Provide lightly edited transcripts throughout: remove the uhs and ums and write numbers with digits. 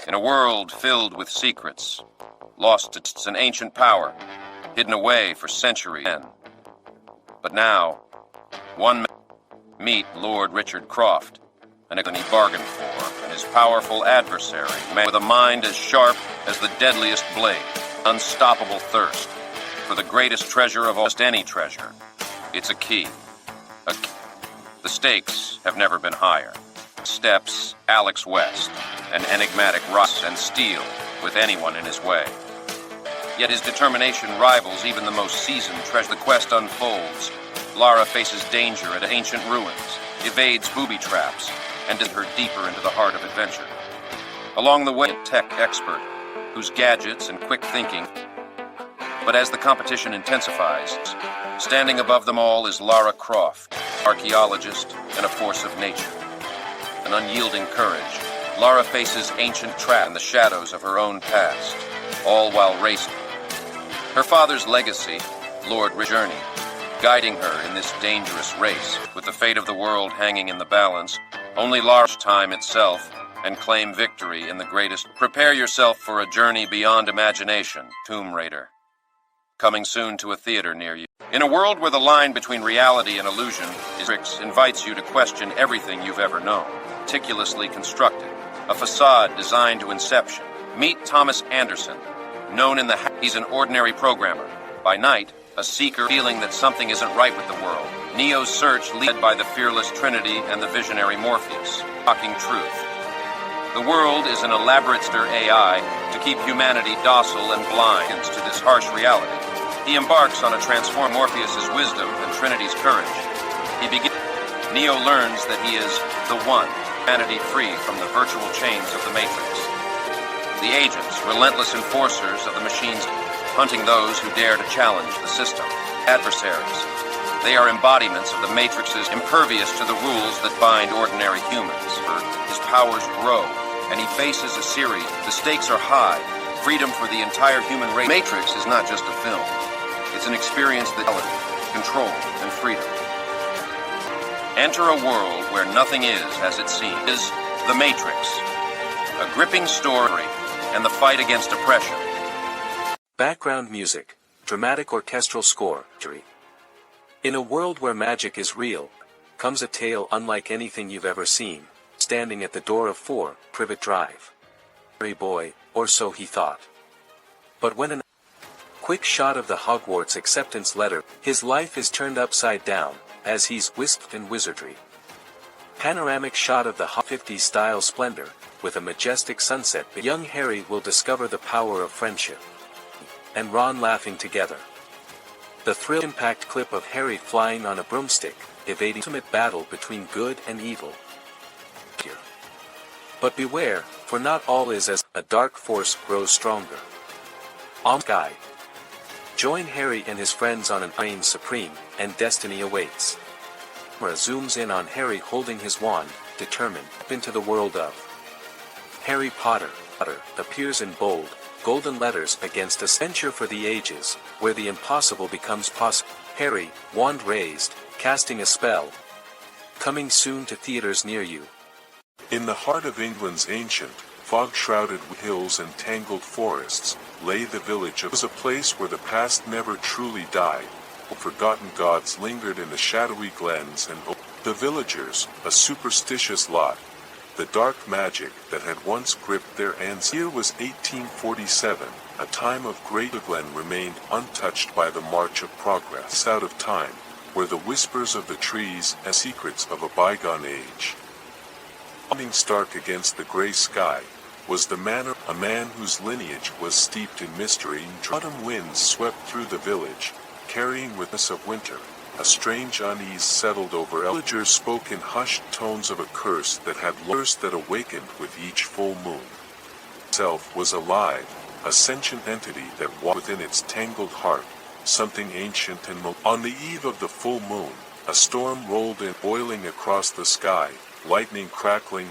In a world filled with secrets, lost its an ancient power, hidden away for centuries. But now, meet Lord Richard Croft, an he bargained for, and his powerful adversary, man with a mind as sharp as the deadliest blade, unstoppable thirst for the greatest treasure of all, just any treasure. It's a key. The stakes have never been higher. Steps Alex West, an enigmatic Ross and Steele with anyone in his way. Yet his determination rivals even the most seasoned treasure. The quest unfolds. Lara faces danger at ancient ruins, evades booby traps, and digs her deeper into the heart of adventure. Along the way, a tech expert whose gadgets and quick thinking. But as the competition intensifies, standing above them all is Lara Croft, archaeologist and a force of nature. An unyielding courage, Lara faces ancient traps in the shadows of her own past, all while racing. Her father's legacy, Lord Midjourney, guiding her in this dangerous race, with the fate of the world hanging in the balance. Only Lara's time itself, and claim victory in the greatest. Prepare yourself for a journey beyond imagination, Tomb Raider. Coming soon to a theater near you. In a world where the line between reality and illusion invites you to question everything you've ever known. Meticulously constructed, a facade designed to inception. Meet Thomas Anderson, known in the he's an ordinary programmer. By night, a seeker feeling that something isn't right with the world. Neo's search led by the fearless Trinity and the visionary Morpheus. Shocking truth. The world is an elaborate AI to keep humanity docile and blind to this harsh reality. He embarks on a transform Morpheus's wisdom and Trinity's courage. Neo learns that he is the one, humanity free from the virtual chains of the Matrix. The agents, relentless enforcers of the machines, hunting those who dare to challenge the system. Adversaries. They are embodiments of the Matrix's, impervious to the rules that bind ordinary humans. His powers grow, and he faces a series. The stakes are high. Freedom for the entire human race. Matrix is not just a film. It's an experience that control and freedom. Enter a world where nothing is as it seems. Is The Matrix, a gripping story, and the fight against oppression. Background music, dramatic orchestral score. In a world where magic is real, comes a tale unlike anything you've ever seen, standing at the door of 4 Privet Drive. Boy, or so he thought. But when a quick shot of the Hogwarts acceptance letter, his life is turned upside down, as he's whisked in wizardry. Panoramic shot of the 50s style splendor, with a majestic sunset. Young Harry will discover the power of friendship. And Ron laughing together. The thrill-impact clip of Harry flying on a broomstick, evading the ultimate battle between good and evil. But beware, for not all is as a dark force grows stronger. On Sky. Join Harry and his friends on an reign supreme, and destiny awaits. Camera zooms in on Harry holding his wand, determined, into the world of Harry Potter. Appears in bold, golden letters against a venture for the ages, where the impossible becomes possible. Harry, wand raised, casting a spell. Coming soon to theaters near you. In the heart of England's ancient, fog-shrouded hills and tangled forests, lay the village of. It was a place where the past never truly died. Forgotten gods lingered in the shadowy glens and the villagers, a superstitious lot. The dark magic that had once gripped their ancestors. Here was 1847, a time of great. The glen remained untouched by the march of progress. Out of time, were the whispers of the trees and secrets of a bygone age. Standing stark against the gray sky, was the manor, a man whose lineage was steeped in mystery. Autumn winds swept through the village, carrying witness of winter. A strange unease settled over. Villagers spoke in hushed tones of a curse that had that awakened with each full moon. Itself was alive, a sentient entity that walked within its tangled heart, something ancient and on the eve of the full moon, a storm rolled in, boiling across the sky, lightning crackling.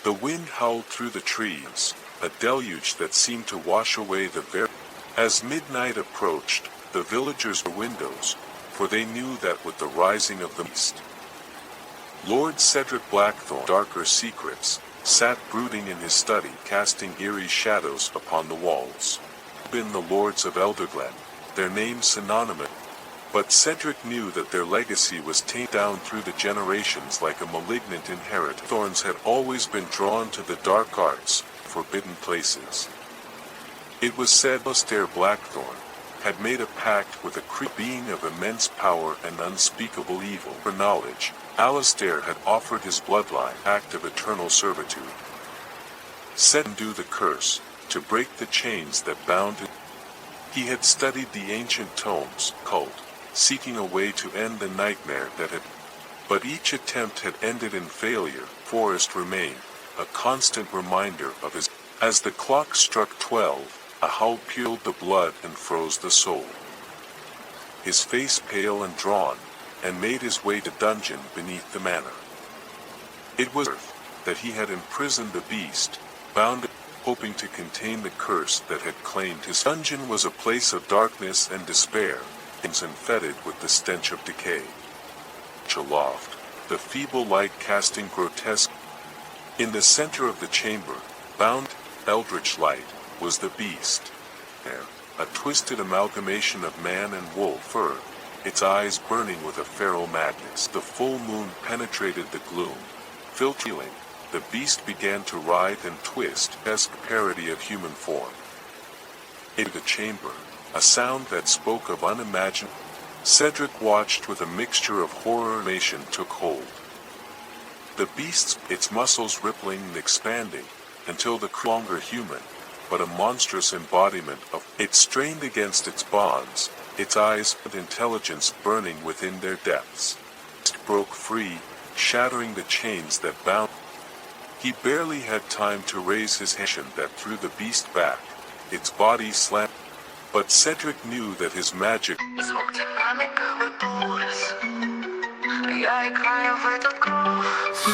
The wind howled through the trees, a deluge that seemed to wash away the very. As midnight approached, the villagers were windows, for they knew that with the rising of the east, Lord Cedric Blackthorn, darker secrets, sat brooding in his study, casting eerie shadows upon the walls. Been the lords of Elderglen, their names synonymous. But Cedric knew that their legacy was tainted down through the generations like a malignant inheritance. Thorns had always been drawn to the dark arts, forbidden places. It was said Alistair Blackthorn had made a pact with a being of immense power and unspeakable evil. For knowledge, Alistair had offered his bloodline act of eternal servitude. Set and do the curse, to break the chains that bound it. He had studied the ancient tomes, cult, seeking a way to end the nightmare that had. But each attempt had ended in failure. Forrest remained, a constant reminder of his. As the clock struck 12, a howl peeled the blood and froze the soul. His face pale and drawn, and made his way to dungeon beneath the manor. It was Earth that he had imprisoned the beast, bound it, hoping to contain the curse that had claimed his dungeon. Was a place of darkness and despair, and fetid with the stench of decay. Aloft, the feeble light casting grotesque. In the center of the chamber, bound, eldritch light, was the beast. There, a twisted amalgamation of man and wolf fur, its eyes burning with a feral madness. The full moon penetrated the gloom. Filtering, the beast began to writhe and twist, esque parody of human form. In the chamber, a sound that spoke of unimaginable. Cedric watched with a mixture of horror and animation took hold. The beast, its muscles rippling and expanding, until the longer human, but a monstrous embodiment of it strained against its bonds, its eyes with intelligence burning within their depths. It broke free, shattering the chains that bound. He barely had time to raise his hand that threw the beast back, its body slammed. But Cedric knew that his magic.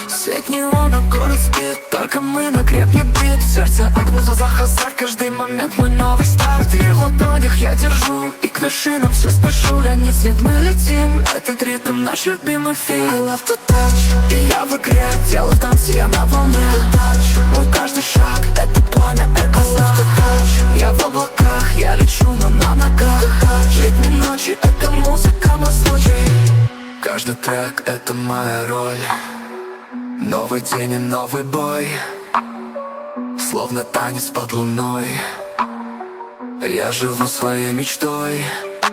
Свет неона, город спит, только мы на крепкий бит. Сердце от глаза азарт, каждый момент мой новый старт. В его ладонях я держу, и к вершинам все спешу. Ранний свет мы летим, этот ритм наш любимый фильм. I love to touch, и я в игре, тело в танце, я на волне. Мой каждый шаг, это пламя, это I love to touch, я в облаках, я лечу, но на ногах. Летние ночи, это музыка, мой случай. Каждый трек — это моя роль. Новый день и новый бой, словно танец под луной. Я живу своей мечтой.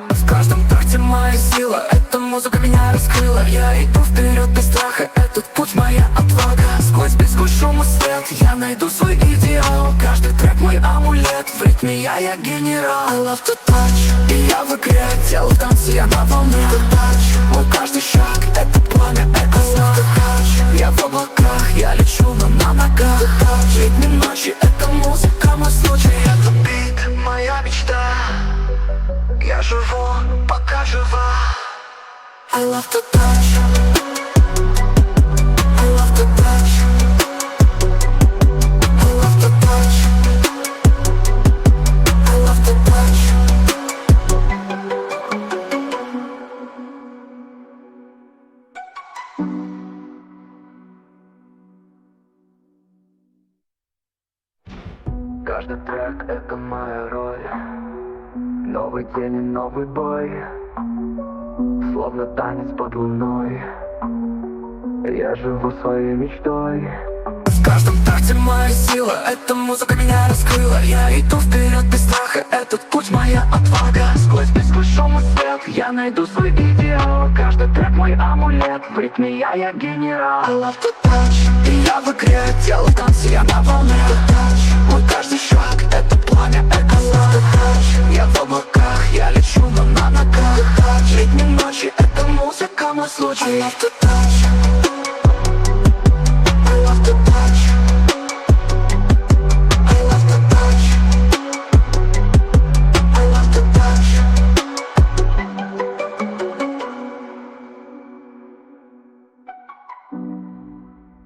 В каждом такте моя сила, эта музыка меня раскрыла. Я иду вперед без страха, этот путь моя отвага. Сквозь близкий шум и свет я найду свой идеал. Каждый трек мой амулет, в ритме я генерал. I love to touch, и я в игре, тело в танце, я на волне. Мой каждый шаг — это пламя, это love to touch. Я в облаках, я лечу, но на ногах. Летние ночи — это музыка, мой случай. Это бит, моя мечта. Я живу, пока жива. I love to touch, I love to touch, I love to touch, I love to touch. Каждый трек — это моя роль. Новый день и новый бой, словно танец под луной. Я живу своей мечтой. В каждом такте моя сила, эта музыка меня раскрыла. Я иду вперед без страха, этот путь моя отвага. Сквозь близкий шум и свет я найду свой идеал. Каждый трек мой амулет, в ритме я генерал. I love to touch, и я в игре, тело в танце, я на волне. Мой каждый шаг — это пламя, это love to touch. Я в облаках, я лечу, но на ногах. Летние ночи — это музыка, мой случай. I love to touch, I love to touch, I love to touch, I love to touch.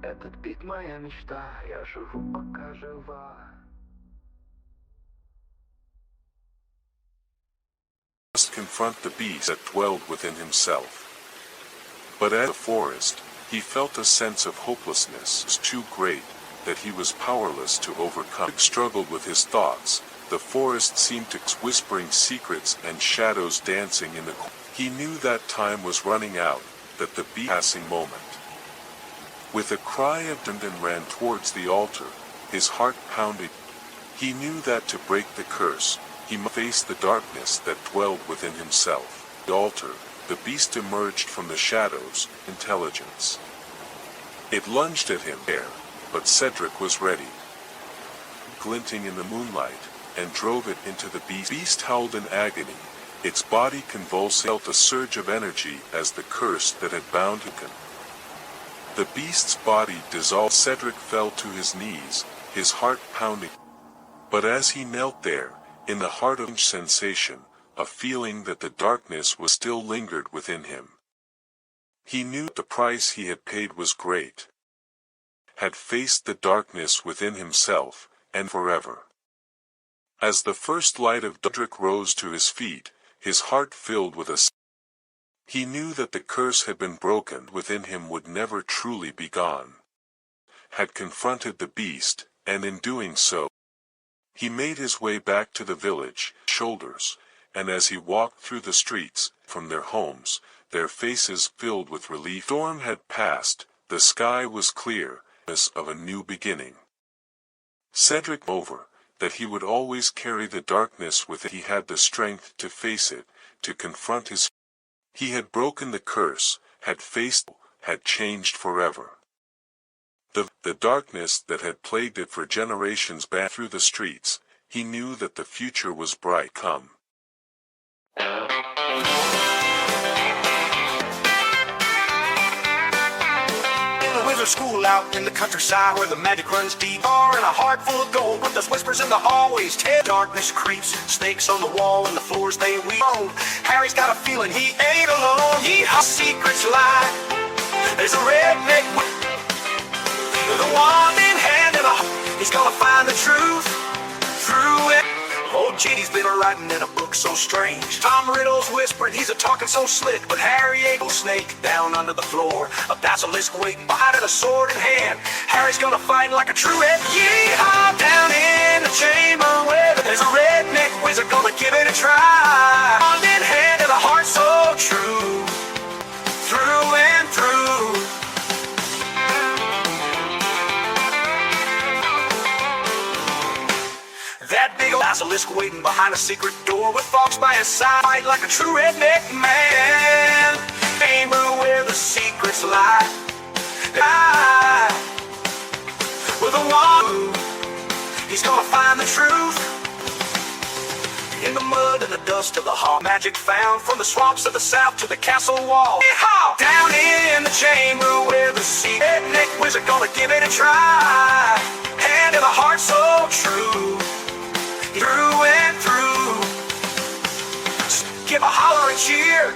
Этот бит моя мечта, я живу, пока жива. Must confront the beast that dwelled within himself. But at the forest, he felt a sense of hopelessness too great, that he was powerless to overcome. Cedric struggled with his thoughts. The forest seemed to whispering secrets and shadows dancing in the corners. He knew that time was running out, that the passing moment. With a cry of Dundon ran towards the altar, his heart pounding. He knew that to break the curse, he must face the darkness that dwelled within himself. The altar, the beast emerged from the shadows, intelligence. It lunged at him there, but Cedric was ready. Glinting in the moonlight, and drove it into the beast. The beast howled in agony, its body convulsing, felt a surge of energy as the curse that had bound him. The beast's body dissolved. Cedric fell to his knees, his heart pounding. But as he knelt there, in the heart of sensation, a feeling that the darkness was still lingered within him. He knew the price he had paid was great. Had faced the darkness within himself, and forever. As the first light of Cedric rose to his feet, his heart filled with a he knew that the curse had been broken within him would never truly be gone. Had confronted the beast, and in doing so, he made his way back to the village, shoulders, and as he walked through the streets, from their homes, their faces filled with relief. The storm had passed, the sky was clear, of a new beginning. Cedric over, that he would always carry the darkness with it. He had the strength to face it, to confront his. He had broken the curse, had faced, had changed forever. The darkness that had plagued it for generations back through the streets, he knew that the future was bright. Come. School out in the countryside where the magic runs deep, or in a heart full of gold with those whispers in the hallways. Darkness creeps, snakes on the wall and the floors they weave. Harry's got a feeling he ain't alone. Secrets lie. There's a redneck with the wand in hand and he's gonna find the truth through it. Old J.D.'s been writing in a book so strange. Tom Riddle's whispering, he's a-talking so slick. But Harry ain't no snake down under the floor. A basilisk waiting behind it, a sword in hand. Harry's gonna fight like a true red. Yeehaw! Down in the chamber where there's a redneck wizard gonna give it a try. Hand in hand and a heart so true, through and through. That big old basilisk waiting behind a secret door with fox by his side like a true redneck man. Chamber where the secrets lie. With a wand, he's gonna find the truth. In the mud and the dust of the hall, magic found from the swamps of the south to the castle wall. Down in the chamber where the redneck wizard gonna give it a try. Hand in a heart so true, through and through. Give a holler and cheer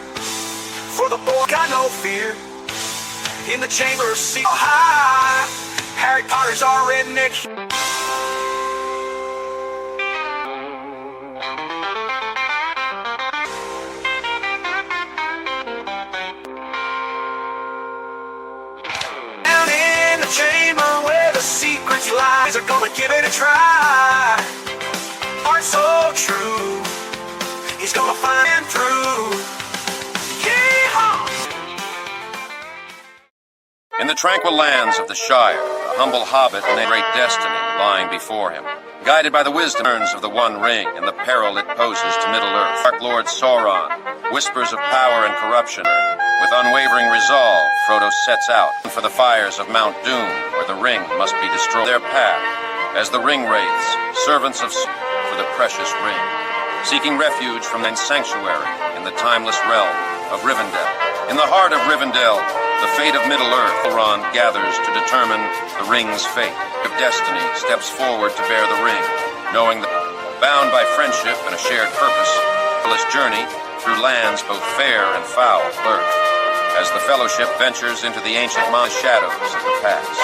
for the boy got no fear. In the chamber seat high, Harry Potter's our redneck. Down in the chamber where the secrets lie, are gonna give it a try. Heart so true, he's gonna find through. Yeehaw! In the tranquil lands of the Shire, a humble hobbit and a great destiny lying before him. Guided by the wisdom of the One Ring and the peril it poses to Middle-earth, Dark Lord Sauron whispers of power and corruption. With unwavering resolve, Frodo sets out for the fires of Mount Doom, where the ring must be destroyed. Their path, as the ring wraiths, servants of for the precious ring, seeking refuge from the sanctuary in the timeless realm of Rivendell. In the heart of Rivendell, the fate of Middle-earth, Sauron gathers to determine the ring's fate. Of destiny steps forward to bear the ring, knowing that, bound by friendship and a shared purpose, this journey through lands both fair and foul, earth. as the Fellowship ventures into the ancient shadows of the past.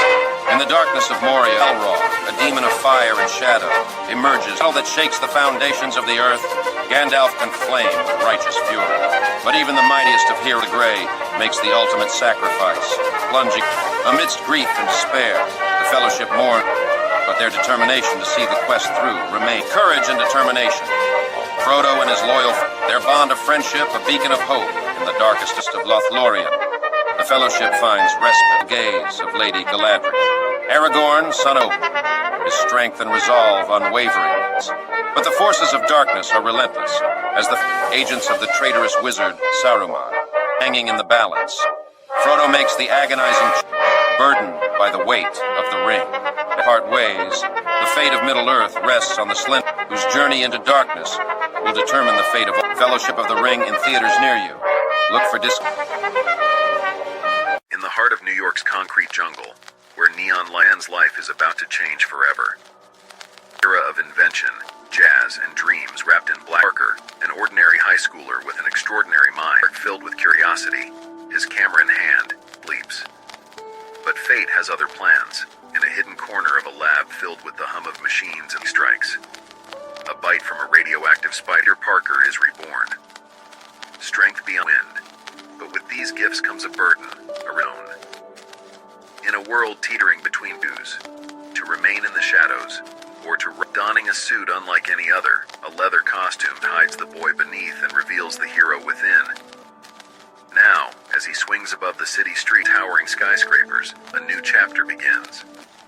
In the darkness of Moria, Elrond, a demon of fire and shadow, emerges. That shakes the foundations of the earth, Gandalf can flame with righteous fury. But even the mightiest of Hero the Grey makes the ultimate sacrifice, plunging amidst grief and despair. The Fellowship mourn, but their determination to see the quest through remain. Courage and determination. Frodo and his loyal, their bond of friendship, a beacon of hope in the darkest of Lothlorien. The Fellowship finds respite, gaze of Lady Galadriel. Aragorn, son of his strength and resolve unwavering. But the forces of darkness are relentless, as the agents of the traitorous wizard Saruman, hanging in the balance. Frodo makes the agonizing burdened by the weight of the ring. Part ways, the fate of Middle-earth rests on the Slender, whose journey into darkness will determine the fate of Fellowship of the Ring in theaters near you. Look for In the heart of New York's concrete jungle, where neon land's life is about to change forever. Era of invention, jazz, and dreams wrapped in black. Parker, an ordinary high schooler with an extraordinary mind filled with curiosity, his camera in hand, leaps. But fate has other plans. In a hidden corner of a lab filled with the hum of machines and strikes. A bite from a radioactive spider, Parker is reborn. Strength beyond wind. But with these gifts comes a burden, a own. In a world teetering between views, to remain in the shadows, or to donning a suit unlike any other, a leather costume hides the boy beneath and reveals the hero within. Now, as he swings above the city street towering skyscrapers, a new chapter begins.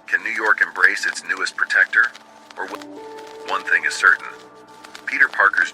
Can New York embrace its newest protector? Or one thing is certain. Peter Parker's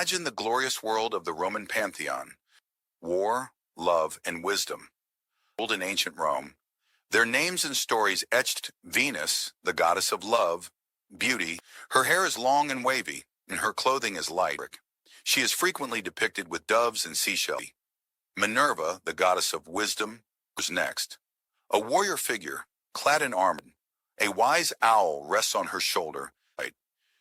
Imagine the glorious world of the Roman pantheon. War, love, and wisdom. Old in ancient Rome. Their names and stories etched. Venus, the goddess of love, beauty. Her hair is long and wavy, and her clothing is light. She is frequently depicted with doves and seashells. Minerva, the goddess of wisdom, was next. A warrior figure, clad in armor. A wise owl rests on her shoulder.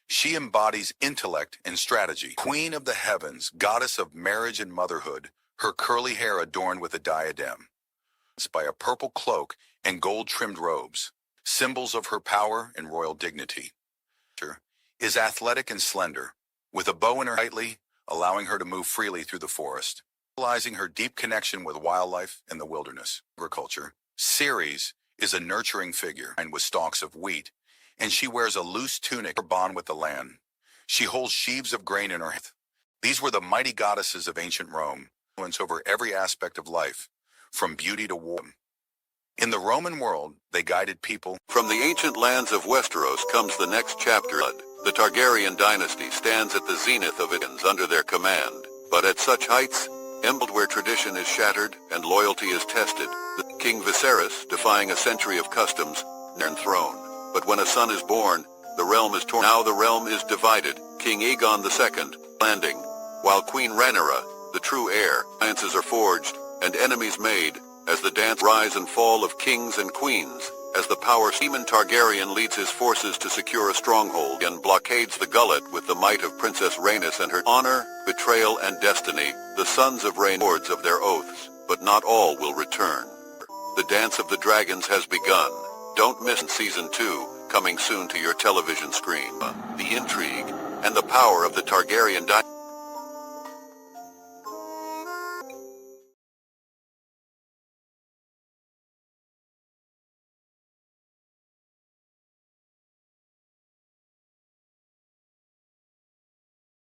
She embodies intellect and strategy. Queen of the heavens, goddess of marriage and motherhood, her curly hair adorned with a diadem. By a purple cloak and gold-trimmed robes, symbols of her power and royal dignity. Is athletic and slender, with a bow in her tightly, allowing her to move freely through the forest, symbolizing her deep connection with wildlife and the wilderness. Agriculture. Ceres is a nurturing figure, and with stalks of wheat, and she wears a loose tunic, her bond with the land. She holds sheaves of grain in her hand. These were the mighty goddesses of ancient Rome, influence over every aspect of life, from beauty to war. In the Roman world, they guided people. From the ancient lands of Westeros comes the next chapter. The Targaryen dynasty stands at the zenith of it under their command. But at such heights, embled where tradition is shattered and loyalty is tested, King Viserys, defying a century of customs, and throne. But when a son is born, the realm is torn. Now the realm is divided. King Aegon II, landing, while Queen Rhaenyra, the true heir, alliances are forged, and enemies made, as the dance rise and fall of kings and queens, as the power Aemon Targaryen leads his forces to secure a stronghold and blockades the gullet with the might of Princess Rhaenys and her honor, betrayal, and destiny, the sons of Rhaenys lords of their oaths, but not all will return. The Dance of the Dragons has begun. Don't miss Season 2, coming soon to your television screen. The intrigue and the power of the Targaryen dynasty.